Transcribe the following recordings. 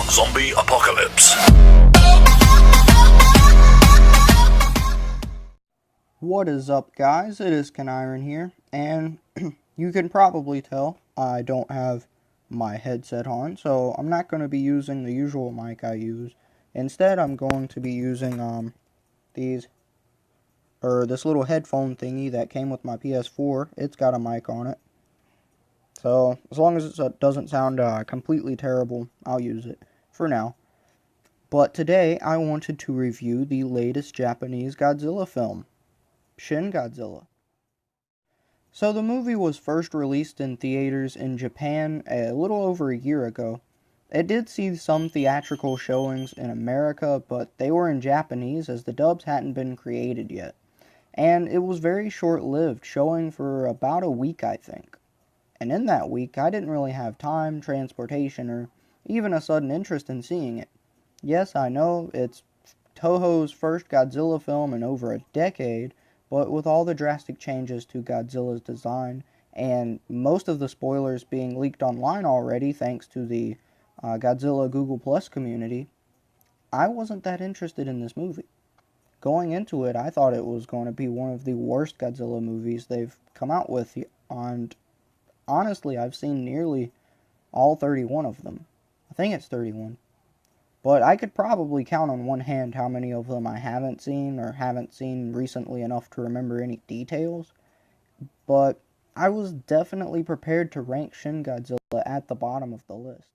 zombie apocalypse. What is up, guys? It is Kenniron here, and you can probably tell I don't have my headset on, so I'm not going to be using the usual mic I use. Instead, I'm going to be using this little headphone thingy that came with my PS4. It's got a mic on it, so as long as it doesn't sound completely terrible, I'll use it for now. But today, I wanted to review the latest Japanese Godzilla film, Shin Godzilla. So the movie was first released in theaters in Japan a little over a year ago. It did see some theatrical showings in America, but they were in Japanese as the dubs hadn't been created yet. And it was very short-lived, showing for about a week, I think. And in that week, I didn't really have time, transportation, or even a sudden interest in seeing it. Yes, I know, it's Toho's first Godzilla film in over a decade, but with all the drastic changes to Godzilla's design, and most of the spoilers being leaked online already thanks to the Godzilla Google Plus community, I wasn't that interested in this movie. Going into it, I thought it was going to be one of the worst Godzilla movies they've come out with, and honestly, I've seen nearly all 31 of them. I think it's 31. But I could probably count on one hand how many of them I haven't seen or haven't seen recently enough to remember any details. But I was definitely prepared to rank Shin Godzilla at the bottom of the list.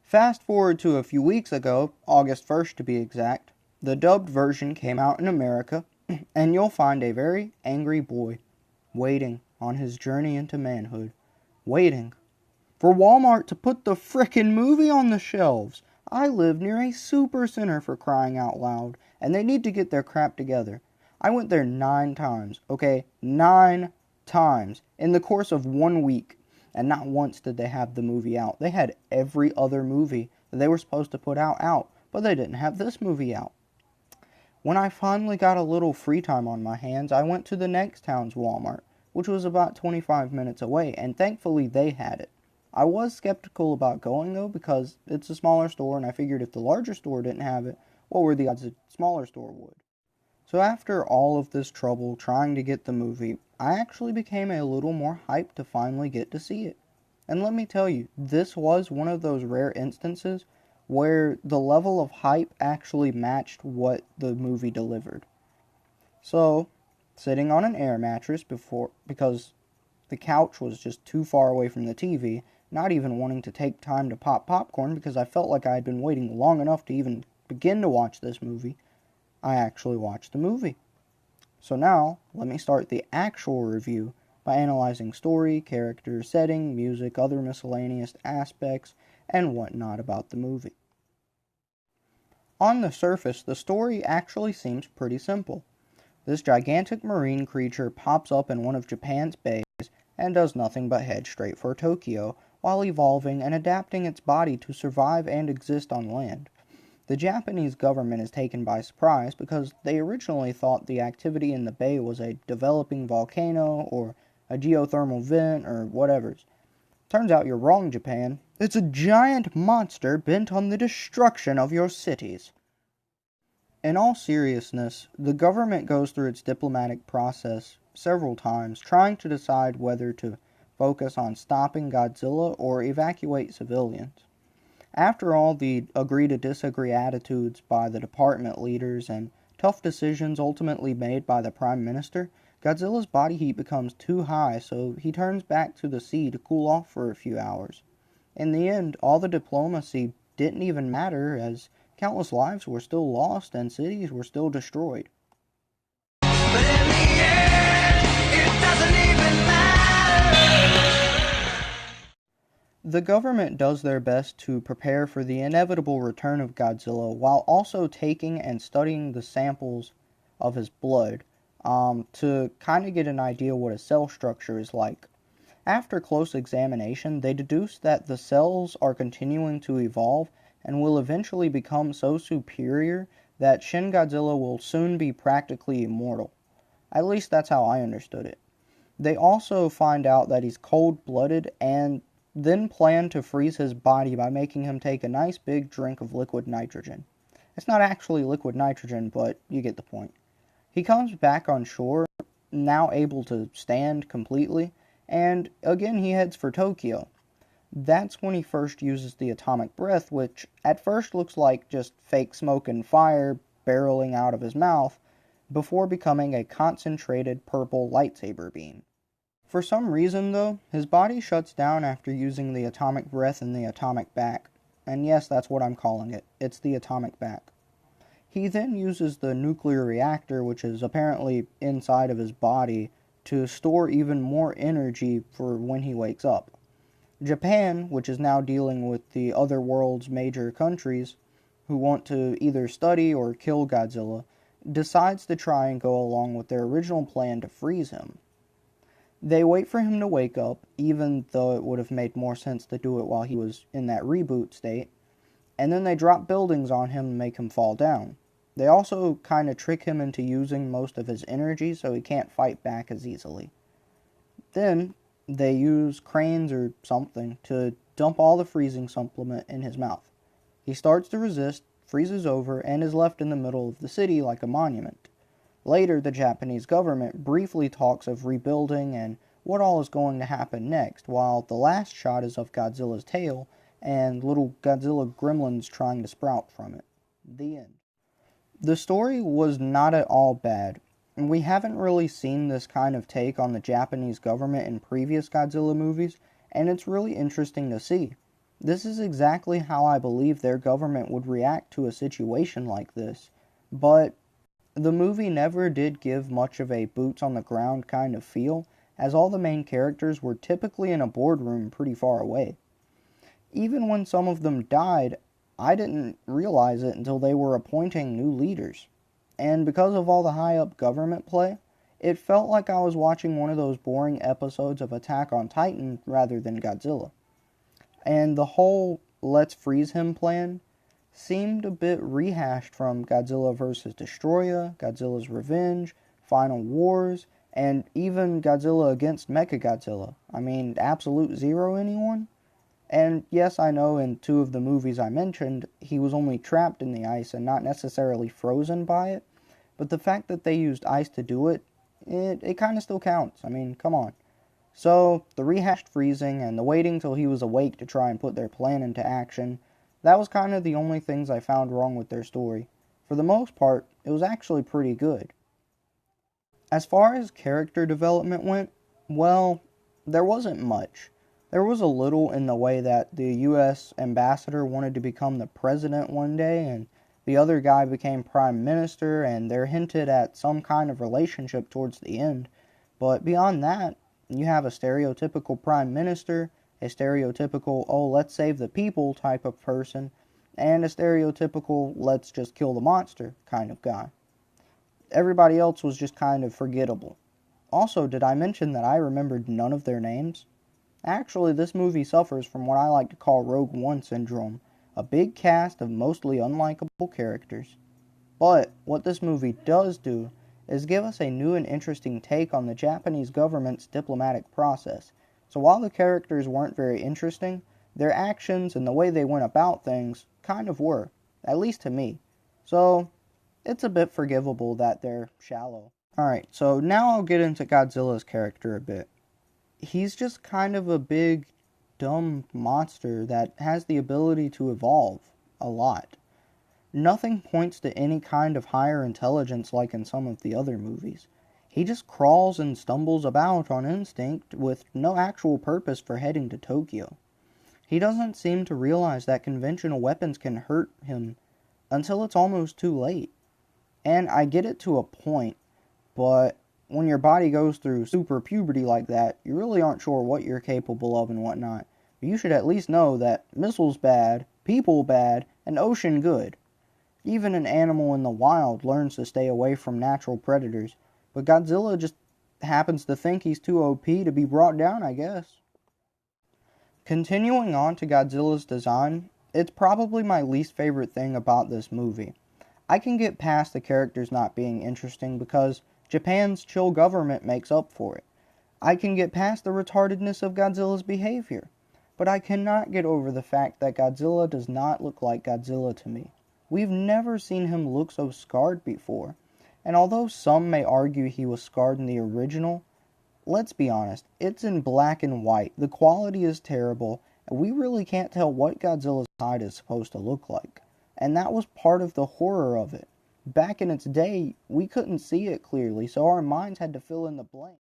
Fast forward to a few weeks ago, August 1st to be exact, the dubbed version came out in America, and you'll find a very angry boy waiting on his journey into manhood, waiting for Walmart to put the frickin' movie on the shelves. I live near a super center, for crying out loud, and they need to get their crap together. I went there 9 times, okay? 9 times in the course of 1 week, and not once did they have the movie out. They had every other movie that they were supposed to put out, but they didn't have this movie out. When I finally got a little free time on my hands, I went to the next town's Walmart, which was about 25 minutes away, and thankfully they had it. I was skeptical about going, though, because it's a smaller store, and I figured if the larger store didn't have it, what were the odds a smaller store would? So after all of this trouble trying to get the movie, I actually became a little more hyped to finally get to see it. And let me tell you, this was one of those rare instances where the level of hype actually matched what the movie delivered. So, sitting on an air mattress because the couch was just too far away from the TV, not even wanting to take time to pop popcorn because I felt like I had been waiting long enough to even begin to watch this movie, I actually watched the movie. So now, let me start the actual review by analyzing story, character, setting, music, other miscellaneous aspects, and whatnot about the movie. On the surface, the story actually seems pretty simple. This gigantic marine creature pops up in one of Japan's bays and does nothing but head straight for Tokyo, while evolving and adapting its body to survive and exist on land. The Japanese government is taken by surprise because they originally thought the activity in the bay was a developing volcano or a geothermal vent or whatever. Turns out you're wrong, Japan. It's a giant monster bent on the destruction of your cities. In all seriousness, the government goes through its diplomatic process several times, trying to decide whether to focus on stopping Godzilla or evacuate civilians. After all the agree-to-disagree attitudes by the department leaders and tough decisions ultimately made by the Prime Minister, Godzilla's body heat becomes too high, so he turns back to the sea to cool off for a few hours. In the end, all the diplomacy didn't even matter, as countless lives were still lost and cities were still destroyed. But in the end, it doesn't even matter. The government does their best to prepare for the inevitable return of Godzilla while also taking and studying the samples of his blood to kind of get an idea what a cell structure is like. After close examination, they deduce that the cells are continuing to evolve and will eventually become so superior that Shin Godzilla will soon be practically immortal. At least that's how I understood it. They also find out that he's cold-blooded and then planned to freeze his body by making him take a nice big drink of liquid nitrogen. It's not actually liquid nitrogen, but you get the point. He comes back on shore, now able to stand completely, and again he heads for Tokyo. That's when he first uses the atomic breath, which at first looks like just fake smoke and fire barreling out of his mouth, before becoming a concentrated purple lightsaber beam. For some reason, though, his body shuts down after using the atomic breath and the atomic back. And yes, that's what I'm calling it. It's the atomic back. He then uses the nuclear reactor, which is apparently inside of his body, to store even more energy for when he wakes up. Japan, which is now dealing with the other world's major countries who want to either study or kill Godzilla, decides to try and go along with their original plan to freeze him. They wait for him to wake up, even though it would have made more sense to do it while he was in that reboot state, and then they drop buildings on him and make him fall down. They also kind of trick him into using most of his energy so he can't fight back as easily. Then they use cranes or something to dump all the freezing supplement in his mouth. He starts to resist, freezes over, and is left in the middle of the city like a monument. Later, the Japanese government briefly talks of rebuilding and what all is going to happen next, while the last shot is of Godzilla's tail and little Godzilla gremlins trying to sprout from it. The end. The story was not at all bad. We haven't really seen this kind of take on the Japanese government in previous Godzilla movies, and it's really interesting to see. This is exactly how I believe their government would react to a situation like this, but the movie never did give much of a boots-on-the-ground kind of feel, as all the main characters were typically in a boardroom pretty far away. Even when some of them died, I didn't realize it until they were appointing new leaders. And because of all the high-up government play, it felt like I was watching one of those boring episodes of Attack on Titan rather than Godzilla. And the whole let's freeze him plan seemed a bit rehashed from Godzilla vs. Destroya, Godzilla's Revenge, Final Wars, and even Godzilla against Mechagodzilla. I mean, Absolute Zero, anyone? And yes, I know in two of the movies I mentioned, he was only trapped in the ice and not necessarily frozen by it, but the fact that they used ice to do it, it kind of still counts. I mean, come on. So, the rehashed freezing and the waiting till he was awake to try and put their plan into action, that was kind of the only things I found wrong with their story. For the most part, it was actually pretty good. As far as character development went, well, there wasn't much. There was a little in the way that the U.S. ambassador wanted to become the president one day, and the other guy became prime minister, and they're hinted at some kind of relationship towards the end. But beyond that, you have a stereotypical prime minister, a stereotypical, oh, let's save the people type of person, and a stereotypical, let's just kill the monster kind of guy. Everybody else was just kind of forgettable. Also, did I mention that I remembered none of their names? Actually, this movie suffers from what I like to call Rogue One syndrome, a big cast of mostly unlikable characters. But what this movie does do is give us a new and interesting take on the Japanese government's diplomatic process. So while the characters weren't very interesting, their actions and the way they went about things kind of were, at least to me. So it's a bit forgivable that they're shallow. Alright, so now I'll get into Godzilla's character a bit. He's just kind of a big, dumb monster that has the ability to evolve a lot. Nothing points to any kind of higher intelligence like in some of the other movies. He just crawls and stumbles about on instinct with no actual purpose for heading to Tokyo. He doesn't seem to realize that conventional weapons can hurt him until it's almost too late. And I get it to a point, but when your body goes through super puberty like that, you really aren't sure what you're capable of and whatnot. But you should at least know that missiles bad, people bad, and ocean good. Even an animal in the wild learns to stay away from natural predators, but Godzilla just happens to think he's too OP to be brought down, I guess. Continuing on to Godzilla's design, it's probably my least favorite thing about this movie. I can get past the characters not being interesting because Japan's chill government makes up for it. I can get past the retardedness of Godzilla's behavior. but I cannot get over the fact that Godzilla does not look like Godzilla to me. We've never seen him look so scarred before, and although some may argue he was scarred in the original, let's be honest, it's in black and white, the quality is terrible, and we really can't tell what Godzilla's hide is supposed to look like. And that was part of the horror of it. Back in its day, we couldn't see it clearly, so our minds had to fill in the blank.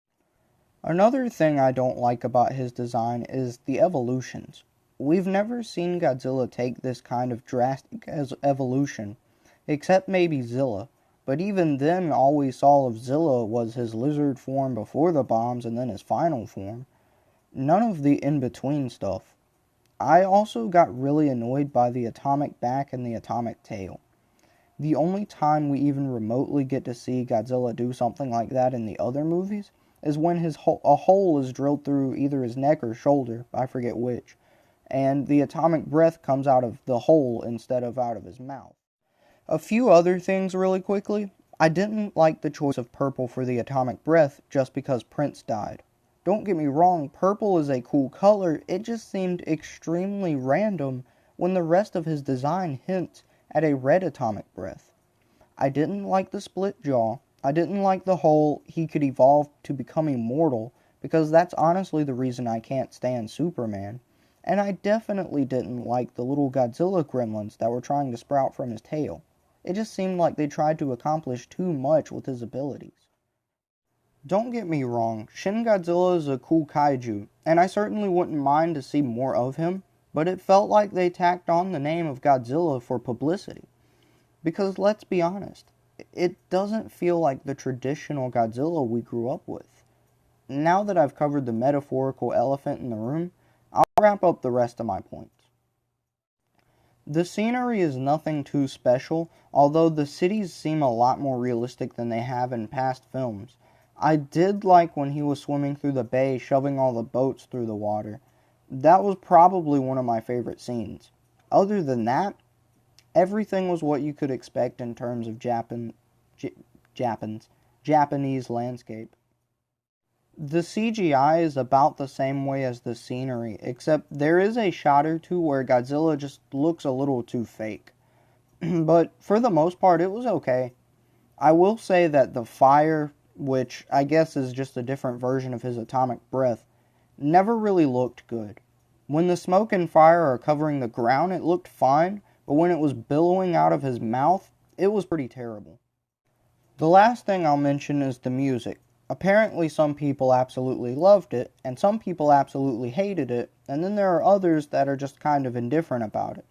Another thing I don't like about his design is the evolutions. We've never seen Godzilla take this kind of drastic evolution, except maybe Zilla. But even then, all we saw of Zilla was his lizard form before the bombs and then his final form. None of the in-between stuff. I also got really annoyed by the atomic back and the atomic tail. The only time we even remotely get to see Godzilla do something like that in the other movies is when a hole is drilled through either his neck or shoulder, I forget which, and the atomic breath comes out of the hole instead of out of his mouth. A few other things really quickly. I didn't like the choice of purple for the atomic breath just because Prince died. Don't get me wrong, purple is a cool color, it just seemed extremely random when the rest of his design hints at a red atomic breath. I didn't like the split jaw. I didn't like the whole he could evolve to become immortal, because that's honestly the reason I can't stand Superman. And I definitely didn't like the little Godzilla gremlins that were trying to sprout from his tail. It just seemed like they tried to accomplish too much with his abilities. Don't get me wrong, Shin Godzilla is a cool kaiju, and I certainly wouldn't mind to see more of him, but it felt like they tacked on the name of Godzilla for publicity. Because let's be honest, it doesn't feel like the traditional Godzilla we grew up with. Now that I've covered the metaphorical elephant in the room, I'll wrap up the rest of my points. The scenery is nothing too special, although the cities seem a lot more realistic than they have in past films. I did like when he was swimming through the bay, shoving all the boats through the water. That was probably one of my favorite scenes. Other than that, everything was what you could expect in terms of Japanese landscape. The CGI is about the same way as the scenery, except there is a shot or two where Godzilla just looks a little too fake. But for the most part, it was okay. I will say that the fire, which I guess is just a different version of his atomic breath, never really looked good. When the smoke and fire are covering the ground, it looked fine, but when it was billowing out of his mouth, it was pretty terrible. The last thing I'll mention is the music. Apparently some people absolutely loved it, and some people absolutely hated it, and then there are others that are just kind of indifferent about it.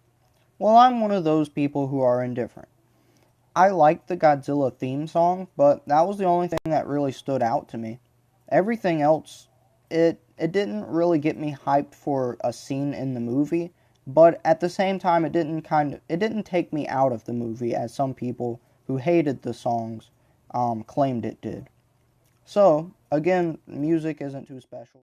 Well, I'm one of those people who are indifferent. I liked the Godzilla theme song, but that was the only thing that really stood out to me. Everything else, it didn't really get me hyped for a scene in the movie, but at the same time it didn't take me out of the movie as some people who hated the songs claimed it did. So, again, music isn't too special.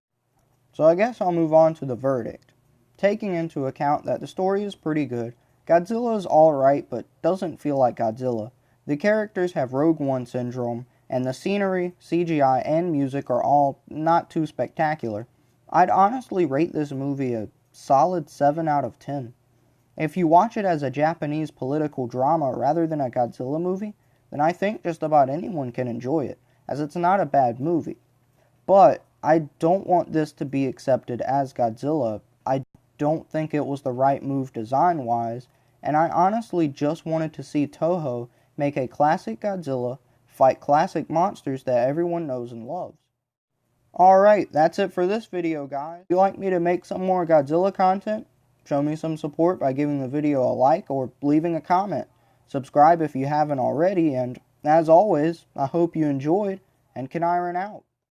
So I guess I'll move on to the verdict. Taking into account that the story is pretty good, Godzilla is alright but doesn't feel like Godzilla. The characters have Rogue One syndrome, and the scenery, CGI, and music are all not too spectacular. I'd honestly rate this movie a solid 7 out of 10. If you watch it as a Japanese political drama rather than a Godzilla movie, then I think just about anyone can enjoy it, as it's not a bad movie. But I don't want this to be accepted as Godzilla. I don't think it was the right move design-wise, and I honestly just wanted to see Toho make a classic Godzilla fight classic monsters that everyone knows and loves. Alright, that's it for this video, guys. If you'd like me to make some more Godzilla content, show me some support by giving the video a like or leaving a comment. Subscribe if you haven't already, and as always, I hope you enjoyed, and Kenniron out.